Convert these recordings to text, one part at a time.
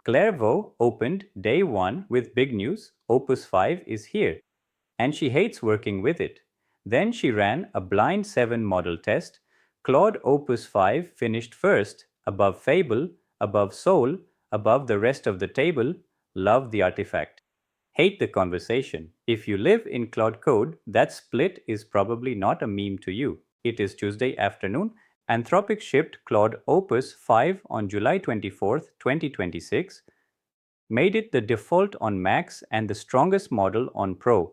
Clairvaux opened day 1 with big news: Opus 5 is here, and she hates working with it. Then she ran a blind 7 model test. Claude Opus 5 finished first, above Fable, above Soul, above the rest of the table. Love the artifact. Hate the conversation. If you live in Claude Code, that split is probably not a meme to you. It is Tuesday afternoon. Anthropic shipped Claude Opus 5 on July 24th, 2026, made it the default on Max and the strongest model on Pro,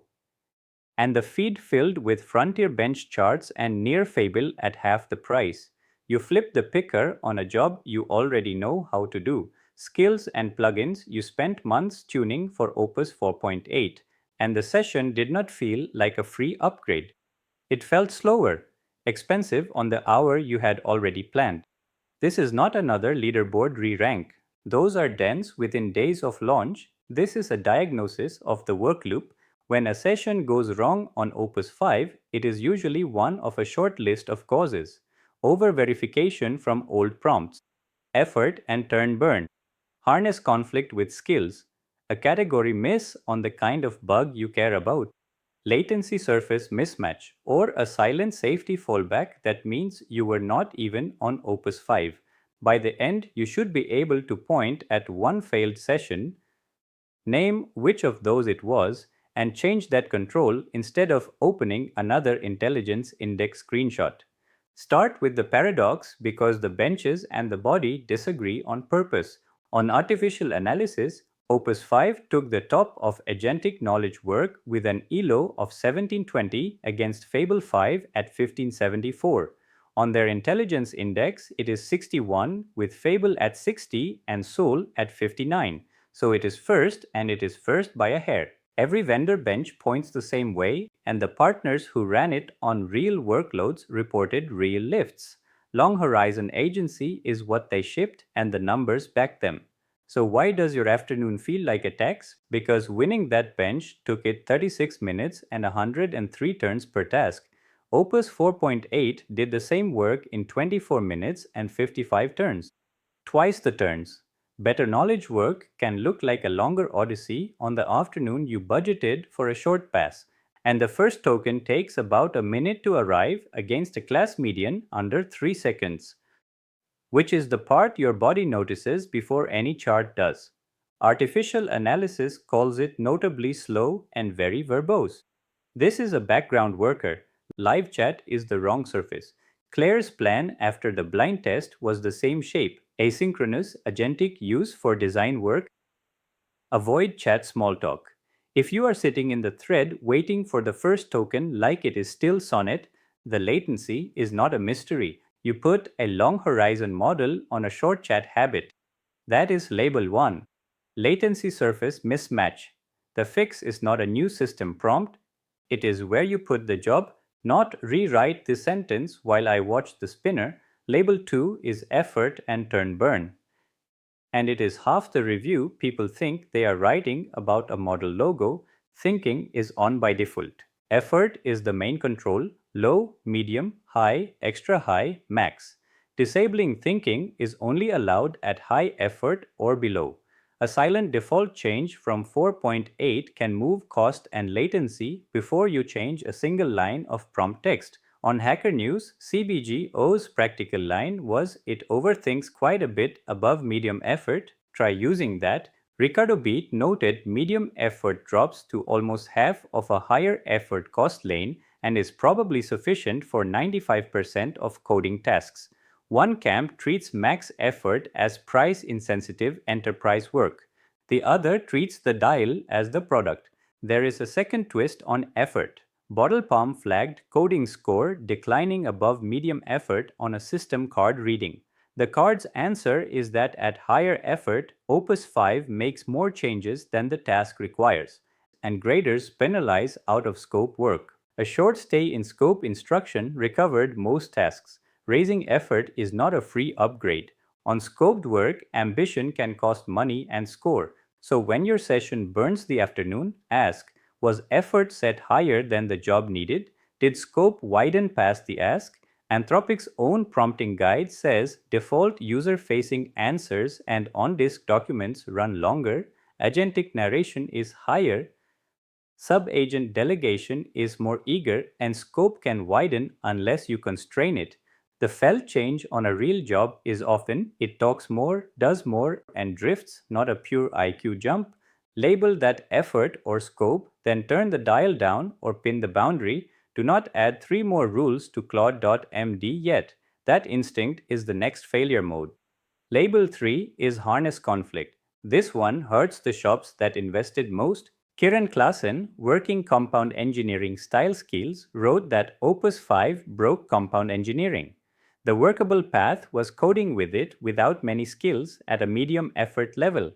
and the feed filled with frontier bench charts and near Fable at half the price. You flip the picker on a job you already know how to do. Skills and plugins you spent months tuning for Opus 4.8, and the session did not feel like a free upgrade. It felt slower, expensive on the hour you had already planned. This is not another leaderboard re-rank. Those are dense within days of launch. This is a diagnosis of the work loop. When a session goes wrong on Opus 5, it is usually one of a short list of causes: over-verification from old prompts, effort and turn burn, harness conflict with skills, a category miss on the kind of bug you care about, latency surface mismatch, or a silent safety fallback that means you were not even on Opus 5. By the end, you should be able to point at one failed session, name which of those it was, and change that control instead of opening another intelligence index screenshot. Start with the paradox because the benches and the body disagree on purpose. On artificial analysis, Opus 5 took the top of agentic knowledge work with an ELO of 1720 against Fable 5 at 1574. On their intelligence index, it is 61 with Fable at 60 and Soul at 59. So it is first, and it is first by a hair. Every vendor bench points the same way, and the partners who ran it on real workloads reported real lifts. Long Horizon Agency is what they shipped, and the numbers back them. So why does your afternoon feel like a tax? Because winning that bench took it 36 minutes and 103 turns per task. Opus 4.8 did the same work in 24 minutes and 55 turns. Twice the turns. Better knowledge work can look like a longer odyssey on the afternoon you budgeted for a short pass, and the first token takes about a minute to arrive against a class median under 3 seconds, which is the part your body notices before any chart does. Artificial analysis calls it notably slow and very verbose. This is a background worker. Live chat is the wrong surface. Claire's plan after the blind test was the same shape: asynchronous agentic use for design work. Avoid chat small talk. If you are sitting in the thread waiting for the first token like it is still Sonnet, the latency is not a mystery. You put a long horizon model on a short chat habit. That is label 1. Latency surface mismatch. The fix is not a new system prompt. It is where you put the job, not rewrite this sentence while I watch the spinner. Label 2 is effort and turn burn. And it is half the review people think they are writing about a model logo. Thinking is on by default. Effort is the main control: low, medium, high, extra high, max. Disabling thinking is only allowed at high effort or below. A silent default change from 4.8 can move cost and latency before you change a single line of prompt text. On Hacker News, CBGO's practical line was, "It overthinks quite a bit above medium effort. Try using that." Ricardo Beat noted medium effort drops to almost half of a higher effort cost lane and is probably sufficient for 95% of coding tasks. One camp treats max effort as price-insensitive enterprise work. The other treats the dial as the product. There is a second twist on effort. Bottle Palm flagged coding score declining above medium effort on a system card reading. The card's answer is that at higher effort, Opus 5 makes more changes than the task requires, and graders penalize out-of-scope work. A short stay in scope instruction recovered most tasks. Raising effort is not a free upgrade. On scoped work, ambition can cost money and score. So when your session burns the afternoon, ask, was effort set higher than the job needed? Did scope widen past the ask? Anthropic's own prompting guide says default user-facing answers and on-disk documents run longer, agentic narration is higher, sub-agent delegation is more eager, and scope can widen unless you constrain it. The felt change on a real job is often it talks more, does more, and drifts, not a pure IQ jump. Label that effort or scope, then turn the dial down or pin the boundary. Do not add 3 more rules to Claude.md yet. That instinct is the next failure mode. Label 3 is harness conflict. This one hurts the shops that invested most. Kiran Klassen, working compound engineering style skills, wrote that Opus 5 broke compound engineering. The workable path was coding with it without many skills at a medium effort level,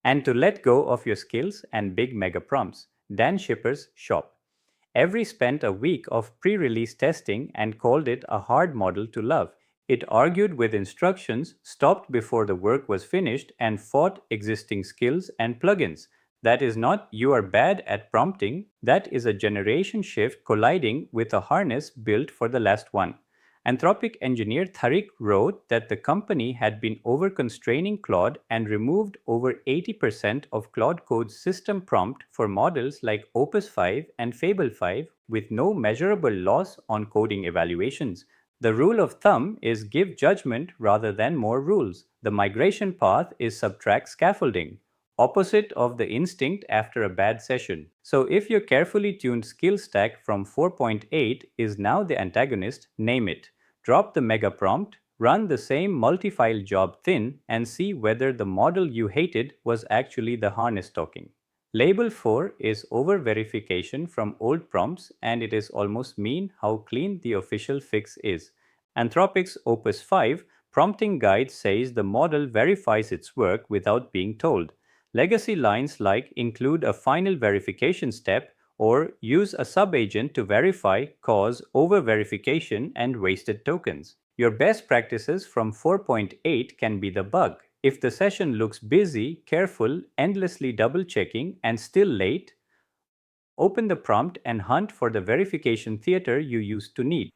and to let go of your skills and big mega prompts. Dan Shipper's shop. Every spent a week of pre-release testing and called it a hard model to love. It argued with instructions, stopped before the work was finished, and fought existing skills and plugins. That is not you are bad at prompting, that is a generation shift colliding with a harness built for the last one. Anthropic engineer Tariq wrote that the company had been over-constraining Claude and removed over 80% of Claude Code's system prompt for models like Opus 5 and Fable 5 with no measurable loss on coding evaluations. The rule of thumb is give judgment rather than more rules. The migration path is subtract scaffolding, opposite of the instinct after a bad session. So if your carefully tuned skill stack from 4.8 is now the antagonist, name it. Drop the mega prompt, run the same multi-file job thin, and see whether the model you hated was actually the harness talking. Label 4 is over-verification from old prompts, and it is almost mean how clean the official fix is. Anthropic's Opus 5 prompting guide says the model verifies its work without being told. Legacy lines like include a final verification step or use a subagent to verify cause over-verification and wasted tokens. Your best practices from 4.8 can be the bug. If the session looks busy, careful, endlessly double-checking, and still late, open the prompt and hunt for the verification theater you used to need.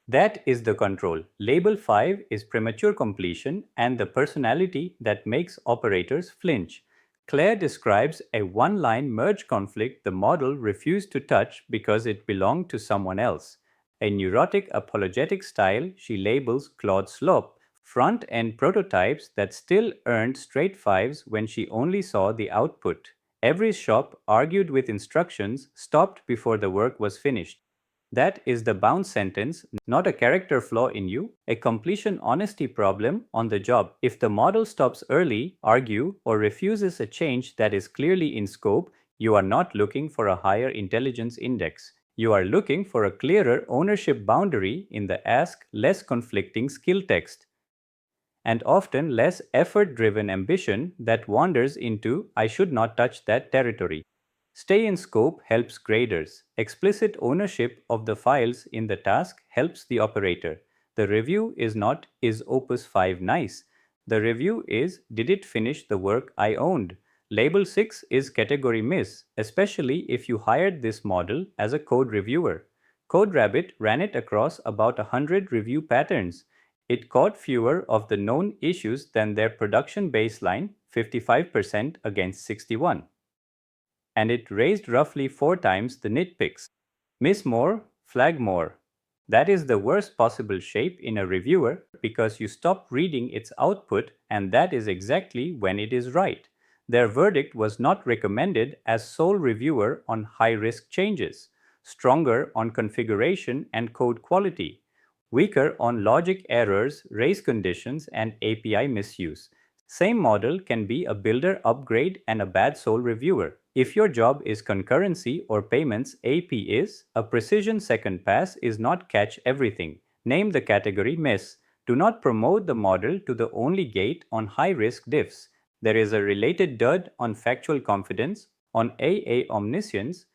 That is the control. Label 5 is premature completion and the personality that makes operators flinch. Claire describes a one-line merge conflict the model refused to touch because it belonged to someone else. A neurotic apologetic style she labels Claude Slop, front-end prototypes that still earned straight fives when she only saw the output. Every shop argued with instructions, stopped before the work was finished. That is the bounce sentence, not a character flaw in you, a completion honesty problem on the job. If the model stops early, argue, or refuses a change that is clearly in scope, you are not looking for a higher intelligence index. You are looking for a clearer ownership boundary in the ask less conflicting skill text, and often less effort-driven ambition that wanders into I should not touch that territory. Stay in scope helps graders. Explicit ownership of the files in the task helps the operator. The review is not is Opus 5 nice? The review is did it finish the work I owned? Label 6 is category miss, especially if you hired this model as a code reviewer. CodeRabbit ran it across about 100 review patterns. It caught fewer of the known issues than their production baseline, 55% against 61. And it raised roughly 4 times the nitpicks. Miss more, flag more. That is the worst possible shape in a reviewer because you stop reading its output, and that is exactly when it is right. Their verdict was not recommended as sole reviewer on high-risk changes, stronger on configuration and code quality, weaker on logic errors, race conditions, and API misuse. Same model can be a builder upgrade and a bad sole reviewer. If your job is concurrency or payments, AP is a precision second pass is not catch everything. Name the category miss. Do not promote the model to the only gate on high-risk diffs. There is a related dud on factual confidence. On AA omniscience,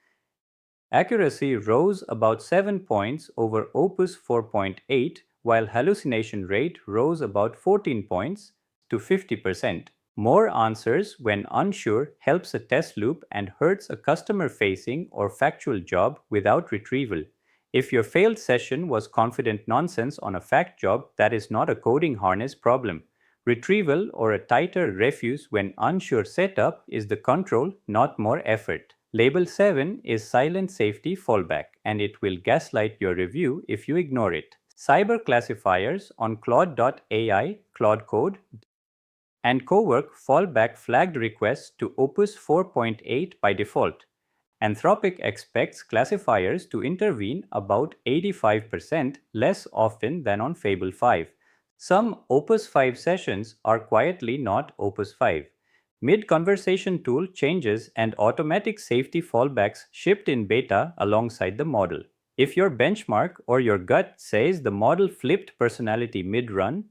accuracy rose about 7 points over Opus 4.8, while hallucination rate rose about 14 points to 50%. More answers when unsure helps a test loop and hurts a customer-facing or factual job without retrieval. If your failed session was confident nonsense on a fact job, that is not a coding harness problem. Retrieval or a tighter refuse when unsure setup is the control, not more effort. Label 7 is silent safety fallback, and it will gaslight your review if you ignore it. Cyber classifiers on Claude.ai, Claude Code, and Cowork fallback flagged requests to Opus 4.8 by default. Anthropic expects classifiers to intervene about 85% less often than on Fable 5. Some Opus 5 sessions are quietly not Opus 5. Mid-conversation tool changes and automatic safety fallbacks shipped in beta alongside the model. If your benchmark or your gut says the model flipped personality mid-run,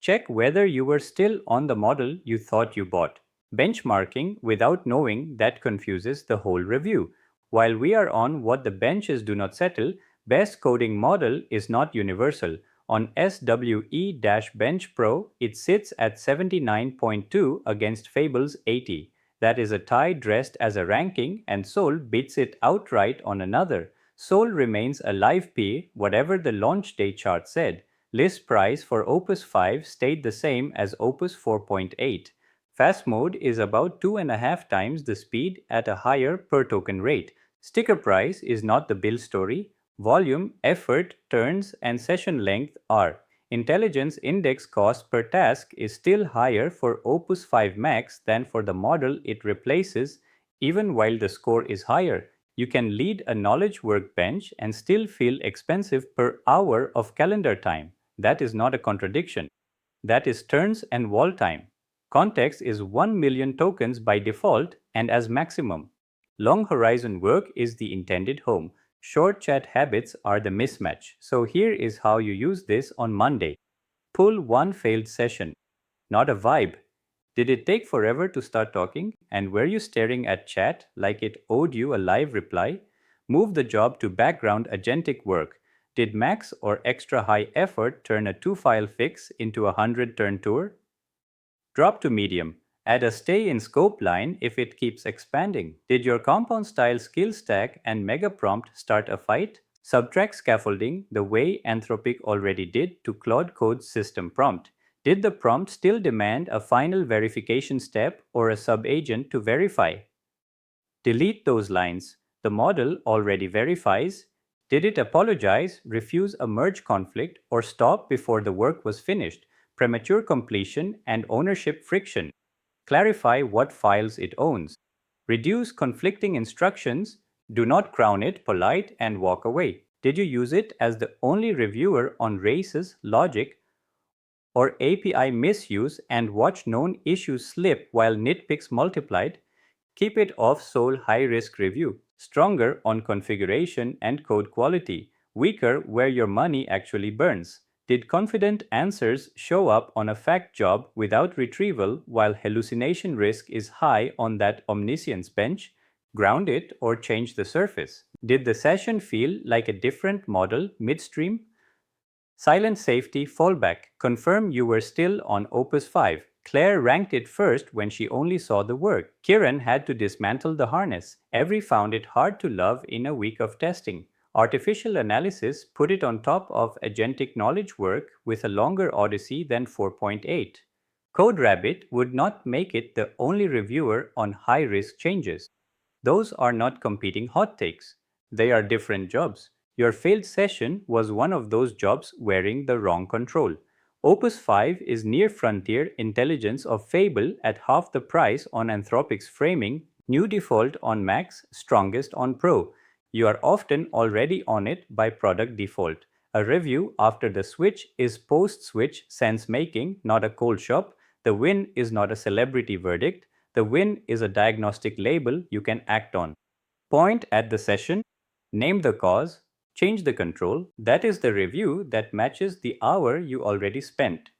check whether you were still on the model you thought you bought. Benchmarking without knowing that confuses the whole review. While we are on what the benches do not settle, best coding model is not universal. On SWE-Bench Pro, it sits at 79.2 against Fable's 80. That is a tie dressed as a ranking, and Sol beats it outright on another. Sol remains a live P, whatever the launch day chart said. List price for Opus 5 stayed the same as Opus 4.8. Fast mode is about 2.5 times the speed at a higher per token rate. Sticker price is not the bill story. Volume, effort, turns, and session length are. Intelligence index cost per task is still higher for Opus 5 Max than for the model it replaces, even while the score is higher. You can lead a knowledge workbench and still feel expensive per hour of calendar time. That is not a contradiction. That is turns and wall time. Context is 1 million tokens by default and as maximum. Long horizon work is the intended home. Short chat habits are the mismatch. So here is how you use this on Monday. Pull one failed session. Not a vibe. Did it take forever to start talking? And were you staring at chat like it owed you a live reply? Move the job to background agentic work. Did max or extra high effort turn a 2-file fix into a 100-turn tour? Drop to medium. Add a stay in scope line if it keeps expanding. Did your compound style skill stack and mega prompt start a fight? Subtract scaffolding the way Anthropic already did to Claude Code's system prompt. Did the prompt still demand a final verification step or a subagent to verify? Delete those lines. The model already verifies. Did it apologize, refuse a merge conflict, or stop before the work was finished? Premature completion and ownership friction. Clarify what files it owns. Reduce conflicting instructions. Do not crown it polite and walk away. Did you use it as the only reviewer on races, logic, or API misuse and watch known issues slip while nitpicks multiplied? Keep it off sole high-risk review. Stronger on configuration and code quality. Weaker where your money actually burns. Did confident answers show up on a fact job without retrieval while hallucination risk is high on that omniscience bench? Ground it or change the surface. Did the session feel like a different model midstream? Silent safety fallback. Confirm you were still on Opus 5. Claire ranked it first when she only saw the work. Kiran had to dismantle the harness. Every found it hard to love in a week of testing. Artificial analysis put it on top of agentic knowledge work with a longer odyssey than 4.8. CodeRabbit would not make it the only reviewer on high-risk changes. Those are not competing hot takes. They are different jobs. Your failed session was one of those jobs wearing the wrong control. Opus 5 is near frontier intelligence of Fable at half the price on Anthropic's framing, new default on Max, strongest on Pro. You are often already on it by product default. A review after the switch is post-switch sense-making, not a cold shop. The win is not a celebrity verdict. The win is a diagnostic label you can act on. Point at the session, name the cause, change the control. That is the review that matches the hour you already spent.